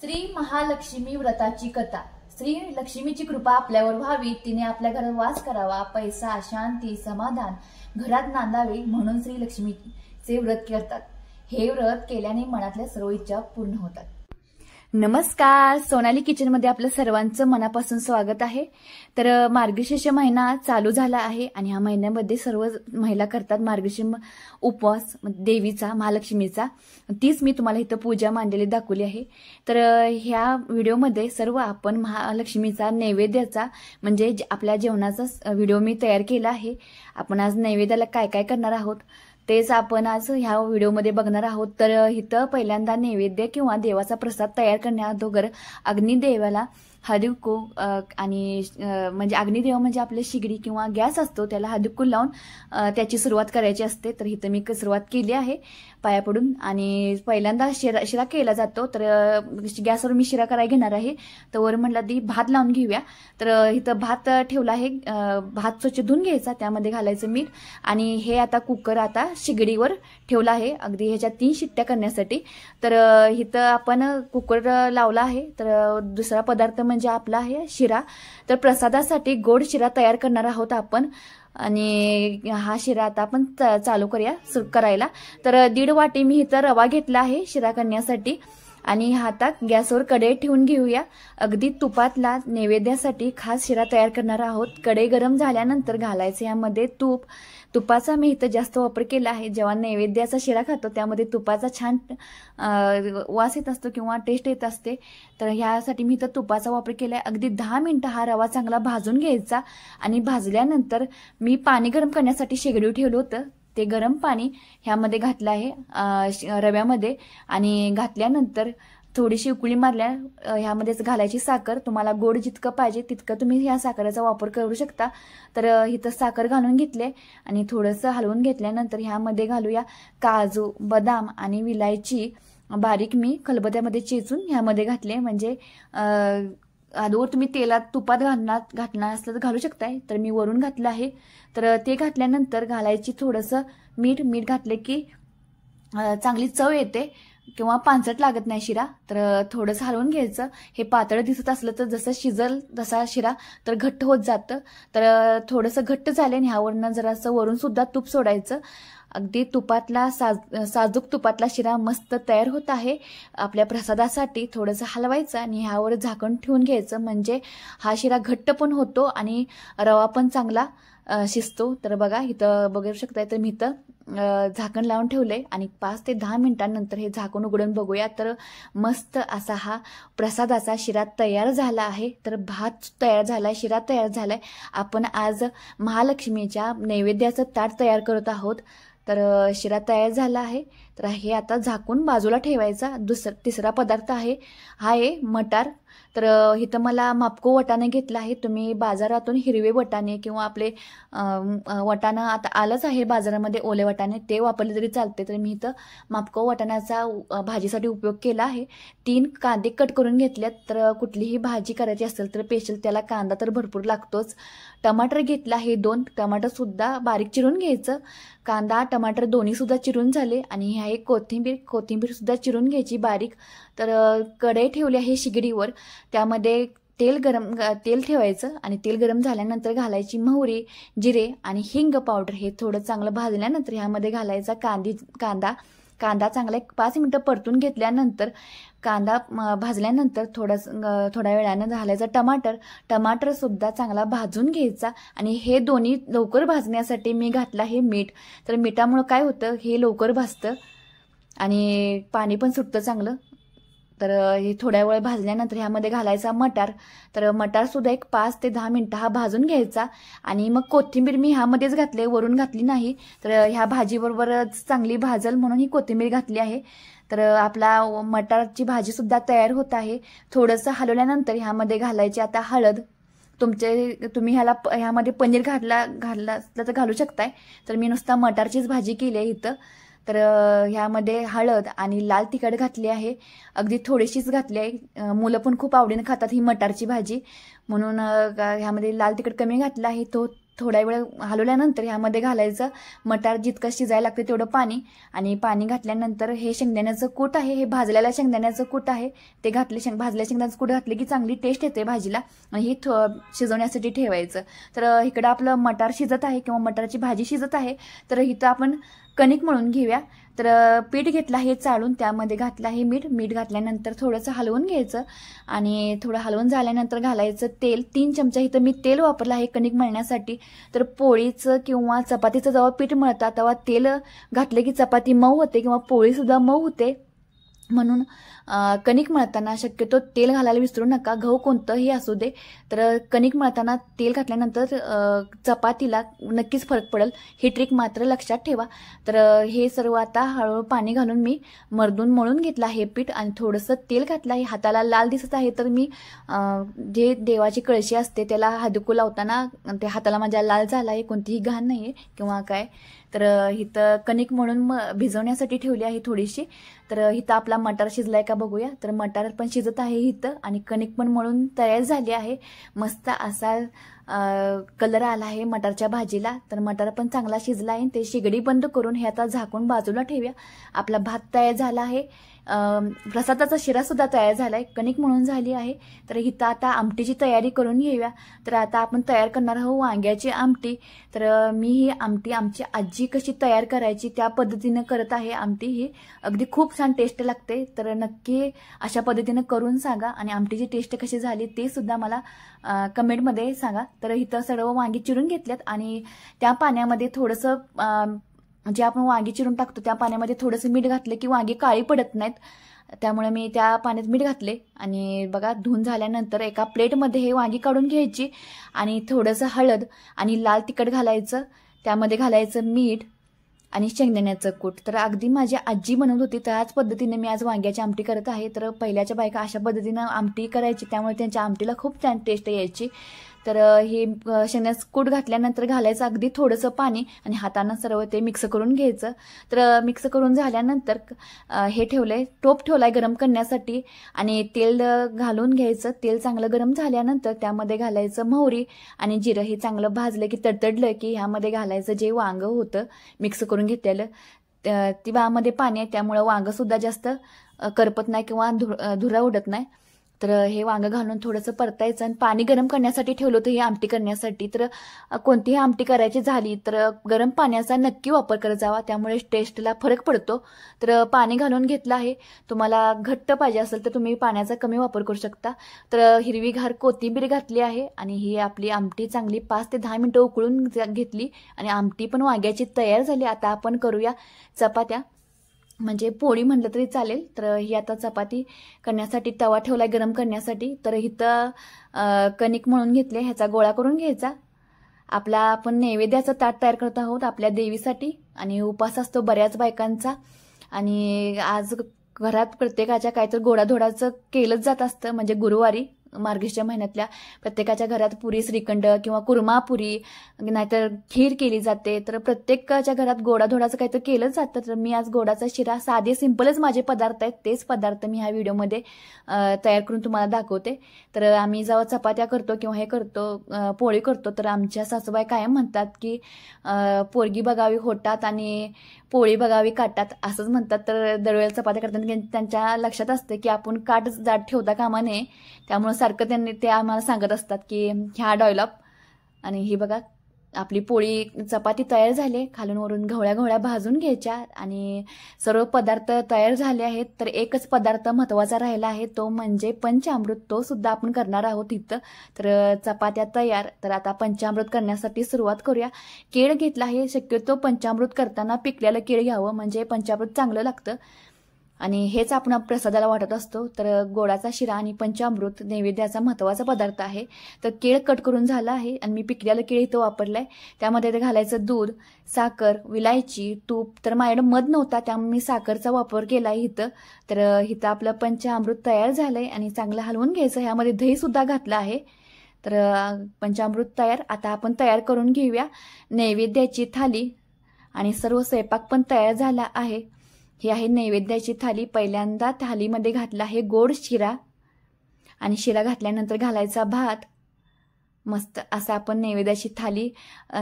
श्री महालक्ष्मी व्रताची कथा। श्री लक्ष्मीची कृपा आपल्यावर व्हावी, तिने आपल्या घरात वास करावा, पैसा, शांती, समाधान घरात नांदावे म्हणून श्री लक्ष्मीचे व्रत करतात। हे व्रत केल्याने मनातल्या सर्व इच्छा पूर्ण होतात। नमस्कार, सोनाली किचन मध्ये आपलं सर्वांचं मनापासून स्वागत आहे। तर मार्गशीर्ष महिना चालू झाला आहे आणि ह्या महिन्यामध्ये सर्व महिला करतात मार्गशीर्ष उपवास देवीचा, महालक्ष्मीचा। तीच मी तुम्हाला इथं पूजा मांडलेली दाखवली आहे। तर ह्या व्हिडिओमध्ये सर्व आपण महालक्ष्मीचा नैवेद्याचा म्हणजे आपल्या जेवणाचा व्हिडिओ मी तयार केला आहे। आपण आज नैवेद्याला काय काय करणार आहोत तेच आपण आज ह्या व्हिडिओमध्ये बघणार आहोत। तर इथं पहिल्यांदा नैवेद्य किंवा देवाचा प्रसाद तयार करण्याअगोदर अग्निदेवाला हळदी-कुंकू आणि म्हणजे अग्निदेव म्हणजे आपले शिगडी किंवा गॅस असतो त्याला हळदी-कुंकू लावून त्याची सुरुवात करायची असते। तर इथं मी सुरुवात केली आहे पाया पडून आणि पहिल्यांदा शिरा केला जातो। तर गॅसवर मी शिरा करायला घेणार आहे। तर वर म्हटलं ती भात लावून घेऊया। तर इथं भात ठेवला आहे, भात स्वच्छ धुवून घ्यायचा, त्यामध्ये घालायचं मीठ आणि हे आता कुकर आता शिगडीवर ठेवला आहे अगदी ह्याच्या 3 शिट्ट्या करण्यासाठी। तर इथं आपण कुकर लावला आहे। तर दुसरा पदार्थ म्हणजे आपला आहे शिरा। तर प्रसादासाठी गोड शिरा तयार करणार आहोत आपण आणि हा शिरा आता आपण चालू करायला। तर 1.5 वाटी मी इथं रवा घेतला आहे शिरा करण्यासाठी आणि हातात गॅसवर कढई ठेवून घेऊया। अगदी तुपातला नैवेद्यासाठी खास शिरा तयार करणार आहोत। कढई गरम झाल्यानंतर घालायचे यामध्ये तूप। तुपाचा मी इथं जास्त वापर केला आहे। जेव्हा नैवेद्याचा शिरा खातो त्यामध्ये तुपाचा छान वास येत असतो किंवा टेस्ट येत असते। तर ह्यासाठी मी इथं तुपाचा वापर केलाय। अगदी 10 मिनिटं हा रवा चांगला भाजून घ्यायचा आणि भाजल्यानंतर मी पाणी गरम करण्यासाठी शेगडी ठेवलं होतं, ते गरम पाणी ह्यामध्ये घातलं आहे रव्यामध्ये आणि घातल्यानंतर थोडीशी उकळी मारल्या ह्यामध्येच घालायची साखर। तुम्हाला गोड जितकं पाहिजे तितकं तुम्ही ह्या साखरेचा वापर करू शकता। तर इथं साखर घालून घेतले आणि थोडंसं हलवून घेतल्यानंतर ह्यामध्ये घालूया काजू, बदाम आणि विलायची बारीक मी खलबत्त्यामध्ये चेचून ह्यामध्ये घातले। म्हणजे अगोदर तुम्ही तेलात तुपात घालणार असलं तर घालू शकताय। तर मी वरून घातलं आहे। तर ते घातल्यानंतर घालायची थोडंसं मीठ घातले की चांगली चव येते किंवा पांचट लागत नाही शिरा। तर थोडंसं हलवून घ्यायचं। हे पातळ दिसत असलं तर जसं शिजल तसा शिरा तर घट्ट होत जातं। तर थोडंसं घट्ट झाले आणि ह्यावरनं जरासं वरून सुद्धा तूप सोडायचं। अगदी तुपातला साजूक तुपातला शिरा मस्त तयार होत आहे। आपल्या प्रसादासाठी थोडंसं हलवायचं आणि ह्यावर झाकण ठेवून घ्यायचं, म्हणजे हा शिरा घट्ट पण होतो आणि रवा पण चांगला शिजतो। तर बघा इथं बघू शकताय तर मी इथं झाकण लावून ठेवलंय आणि 5 ते 10 मिनिटांनंतर हे झाकण उघडून बघूया। तर मस्त असा हा प्रसादाचा शिरा तयार झाला आहे। तर भात तयार झालाय, शिरा तयार झालाय। आपण आज महालक्ष्मीच्या नैवेद्याचं ताट तयार करत आहोत। तर शिरा तयार झाला आहे। तर हे आता झाकून बाजूला ठेवायचा। तिसरा पदार्थ आहे हा आहे मटार। तर इथं मला मापको वाटाणे घेतला आहे। तुम्ही बाजारातून हिरवे वाटाणे किंवा आपले वाटाणं आता आलंच आहे बाजारामध्ये ओले वाटाणे, ते वापरले तरी चालते। तर मी इथं मापको वाटाण्याचा भाजीसाठी उपयोग केला आहे। 3 कांदे कट करून घेतलेत। तर कुठलीही भाजी करायची असेल तर स्पेशल त्याला कांदा तर भरपूर लागतोच। टमाटर घेतला आहे 2, टमाटर सुद्धा बारीक चिरून घ्यायचं। कांदा टमाटर दोन्ही सुद्धा चिरून झाले आणि ह्या एक कोथिंबीर सुद्धा चिरून घ्यायची बारीक। तर कढई ठेवली आहे शिगडीवर, त्यामध्ये तेल ठेवायचं आणि तेल गरम झाल्यानंतर घालायची मोहरी, जिरे आणि हिंग पावडर। हे थोडं चांगलं भाजल्यानंतर ह्यामध्ये घालायचा कांदा चांगला 5 मिनिटं परतून घेतल्यानंतर कांदा भाजल्यानंतर थोड्या वेळानं घालायचा टमाटर सुद्धा चांगला भाजून घ्यायचा आणि हे दोन्ही लवकर भाजण्यासाठी मी घातला हे मीठ। तर मिठामुळे काय होतं हे लवकर भाजतं आणि पाणी पण सुटतं चांगलं। तर हे थोड्या वेळ भाजल्यानंतर ह्यामध्ये घालायचा मटार। तर मटार सुद्धा 5 ते 10 मिनिटं हा भाजून घ्यायचा आणि मग कोथिंबीर मी ह्यामध्येच घातली, वरून घातली नाही। तर ह्या भाजीबरोबरच चांगली भाजल म्हणून ही कोथिंबीर घातली आहे। तर आपला मटारची भाजी सुद्धा तयार होत आहे। थोडंसं हलवल्यानंतर ह्यामध्ये घालायची आता हळद। तुम्ही ह्यामध्ये पनीर घातला असलं तर घालू शकताय। तर मी नुसता मटारचीच भाजी केली आहे इथं। तर ह्यामध्ये हळद आणि लाल तिखट घातली आहे, अगदी थोडीशीच घातली आहे। मुलं पण खूप आवडीने खातात ही मटारची भाजी, म्हणून ह्यामध्ये लाल तिखट कमी घातलं आहे। तो थोडा वेळ हलवल्यानंतर ह्यामध्ये घालायचं मटार जितकं शिजायला लागते तेवढं पाणी, आणि पाणी घातल्यानंतर हे शेंगदाण्याचं कूट आहे, हे भाजलेल्या शेंगदाण्याचं कूट आहे ते घातले. भाजलेल्या शेंगदाण्याचं कूट घातले की चांगली टेस्ट येते भाजीला, आणि हे शिजवण्यासाठी ठेवायचं. तर इकडं आपलं मटार शिजत आहे किंवा मटाराची भाजी शिजत आहे. तर इथं आपण कणिक मळून घेऊया. तर पीठ घेतलं हे चाळून, त्यामध्ये घातलं आहे मीठ घातल्यानंतर थोडंसं हलवून घ्यायचं, आणि थोडं हलवून झाल्यानंतर घालायचं तेल. 3 चमचा इथं मी तेल वापरलं आहे कणिक मळण्यासाठी. तर पोळीचं किंवा चपातीचं जेव्हा पीठ मळतात तेव्हा तेल घातलं की चपाती मऊ होते किंवा पोळीसुद्धा मऊ होते, म्हणून कणिक मळताना शक्यतो तेल घालायला विसरू नका, गहू कोणतंही असू दे. तर कणिक मळताना तेल घातल्यानंतर चपातीला नक्कीच फरक पडेल, ही ट्रिक मात्र लक्षात ठेवा. तर हे सर्व आता हळूहळू पाणी घालून मी मळून घेतलं आहे पीठ, आणि थोडंसं तेल घातलं आहे. हाताला लाल दिसत आहे तर मी जे देवाची कळशी असते त्याला हादुकू लावताना ते हाताला माझ्या लाल झाला आहे, कोणतीही घाण नाही आहे किंवा काय. तर इथं कणिक म्हणून भिजवण्यासाठी ठेवली आहे थोडीशी. तर इथं आपला मटार शिजलाय का बघूया. तर मटार पण शिजत आहे इथं, आणि कणिक पण मळून तयार झाली आहे. मस्त असा कलर आला आहे मटारच्या भाजीला. तर मटार पण चांगला शिजला आहे. ते शिगडी बंद करून हे आता झाकून बाजूला ठेवूया. आपला भात तयार झाला आहे. प्रसादाचा शिरा सुद्धा तयार झालाय, कणिक म्हणून झाली आहे. तर इथं आता आमटीची तयारी करून घेऊया. तर आता आपण तयार करणार आहोत वांग्याची आमटी. तर मी ही आमटी आमची आजी कशी तयार करायची त्या पद्धतीनं करत आहे. आमटी ही अगदी खूप छान टेस्ट लागते. तर नक्की अशा पद्धतीनं करून सांगा, आणि आमटीची टेस्ट कशी झाली ते सुद्धा मला कमेंटमध्ये सांगा. तर इथं सर्व वांगी चिरून घेतल्यात, आणि त्या पाण्यामध्ये थोडंसं जे आपण वांगी चिरून टाकतो त्या पाण्यामध्ये थोडंसं मीठ घातलं की वांगी काळी पडत नाहीत, त्यामुळे मी त्या पाण्यात मीठ घातले. आणि बघा धुवून झाल्यानंतर एका प्लेटमध्ये हे वांगी काढून घ्यायची, आणि थोडंसं हळद आणि लाल तिखट घालायचं, त्यामध्ये घालायचं मीठ आणि शेंगदाण्याचं कूट. तर अगदी माझी आजी बनवत होती त्याच पद्धतीने मी आज वांग्याची आमटी करत आहे. तर पहिल्याच्या बायका अशा पद्धतीनं आमटी करायची, त्यामुळे त्यांच्या आमटीला खूप छान टेस्ट यायची. तर हे शेंगदाण्याचं कूट घातल्यानंतर घालायचं अगदी थोडंसं पाणी, आणि हातानं सर्व ते मिक्स करून घ्यायचं. तर मिक्स करून झाल्यानंतर हे ठेवलंय, टोप ठेवलाय गरम करण्यासाठी, आणि तेल घालून घ्यायचं. तेल चांगलं गरम झाल्यानंतर त्यामध्ये घालायचं मोहरी आणि जिरं. हे चांगलं भाजलं की तडतडलं की ह्यामध्ये घालायचं जे वांगं होतं मिक्स करून घेतलेलं. ती वामध्ये पाणी आहे त्यामुळं वांगं सुद्धा जास्त करपत नाही किंवा धुरा उडत नाही. तर हे वांगं घालून थोडंसं परतायचं, आणि पाणी गरम करण्यासाठी ठेवलं होतं ही आमटी करण्यासाठी. तर कोणतीही आमटी करायची झाली तर गरम पाण्याचा नक्की वापर करत जावा, त्यामुळे टेस्टला फरक पडतो. तर पाणी घालून घेतलं आहे. तुम्हाला घट्ट पाहिजे असेल तर तुम्ही पाण्याचा कमी वापर करू शकता. तर हिरवीगार कोथिंबीर घातली आहे, आणि ही आपली आमटी चांगली 5 ते 10 मिनिटं उकळून घेतली, आणि आमटी पण वांग्याची तयार झाली. आता आपण करूया चपात्या, म्हणजे पोळी म्हटलं तरी चालेल. तर ही आता चपाती करण्यासाठी तवा ठेवलाय गरम करण्यासाठी. तर इथं कणिक मळून घेतले, ह्याचा गोळा करून घ्यायचा. आपला आपण नैवेद्याचं ताट तयार करत आहोत आपल्या देवीसाठी, आणि उपास असतो बऱ्याच बायकांचा, आणि आज घरात प्रत्येकाच्या काहीतरी गोडाधोडाचं केलंच जात असतं. म्हणजे गुरुवारी मार्गशीर्ष महिन्यातल्या प्रत्येकाच्या घरात पुरी, श्रीखंड किंवा कुर्मापुरी, नाहीतर खीर केली जाते. तर प्रत्येकाच्या घरात गोडाधोडाचं काहीतरी केलंच जातं. तर मी आज गोडाचा शिरा, साधे सिंपलच माझे पदार्थ आहेत, तेच पदार्थ मी ह्या व्हिडिओमध्ये तयार करून तुम्हाला दाखवते. तर आम्ही जेव्हा चपात्या करतो किंवा हे करतो, पोळी करतो, तर आमच्या सासूबाई कायम म्हणतात की पोरगी बघावी होटात आणि पोळी बघावी काटात, असंच म्हणतात. तर दरवेळेला चपात्या करताना त्यांच्या लक्षात असतं की आपण काट जाड ठेवता कामा नये, त्यामुळे सारखं त्यांनी ते आम्हाला सांगत असतात की ह्या डॉयलॉप. आणि ही बघा आपली पोळी चपाती तयार झाली, खालून वरून घवळ्या घवळ्या भाजून घ्यायच्या, आणि सर्व पदार्थ तयार झाले आहेत. तर एकच पदार्थ महत्त्वाचा राहिला आहे, तो म्हणजे पंचामृत. तो सुद्धा आपण करणार आहोत इथं. तर चपात्या तयार. तर आता पंचामृत करण्यासाठी सुरुवात करूया. केळ घेतला आहे, शक्यतो पंचामृत करताना पिकलेलं केळ घ्यावं, म्हणजे पंचामृत चांगलं लागतं, आणि हेच आपण प्रसादाला वाटत असतो. तर गोडाचा शिरा आणि पंचामृत नैवेद्याचा महत्त्वाचा पदार्थ आहे. तर केळ कट करून झालं आहे, आणि मी पिकलेलं केळ इथं वापरलंय. त्यामध्ये ते घालायचं दूध, साखर, विलायची, तूप. तर माझ्याकडे मध नव्हता त्यामुळे मी साखरचा वापर केला आहे इथं. तर इथं आपलं पंचामृत तयार झालंय, आणि चांगलं हलवून घ्यायचं. ह्यामध्ये दही सुद्धा घातलं आहे. तर पंचामृत तयार. आता आपण तयार करून घेऊया नैवेद्याची थाली, आणि सर्व स्वयंपाक पण तयार झाला आहे. ही आहे नैवेद्याची थाली. पहिल्यांदा थालीमध्ये घातला आहे गोड शिरा, आणि शिरा घातल्यानंतर घालायचा भात, मस्त असा आपण नैवेद्याची थाली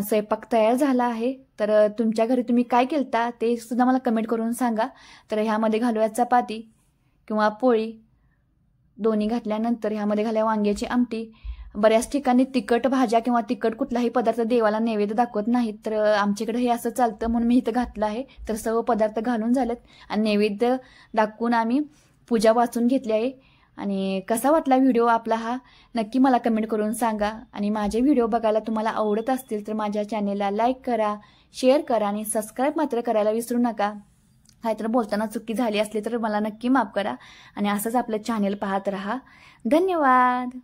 स्वयंपाक तयार झाला आहे. तर तुमच्या घरी तुम्ही काय केलता ते सुद्धा मला कमेंट करून सांगा. तर ह्यामध्ये घालूया चपाती किंवा पोळी, दोन्ही घातल्यानंतर ह्यामध्ये घालूया वांग्याची आमटी. बऱ्याच ठिकाणी तिखट भाज्या किंवा तिखट कुठलाही पदार्थ देवाला नैवेद्य दाखवत नाहीत, तर आमच्याकडे हे असं चालतं म्हणून मी इथं घातलं आहे. तर सर्व पदार्थ घालून झालेत आणि नैवेद्य दाखवून आम्ही पूजा वाचून घेतली आहे. आणि कसा वाटला व्हिडिओ आपला हा नक्की मला कमेंट करून सांगा. आणि माझे व्हिडिओ बघायला तुम्हाला आवडत असतील तर माझ्या चॅनेलला लाईक करा, शेअर करा आणि सबस्क्राईब मात्र करायला विसरू नका. काहीतरी बोलताना चुकी झाली असली तर मला नक्की माफ करा आणि असंच आपलं चॅनेल पाहत राहा. धन्यवाद.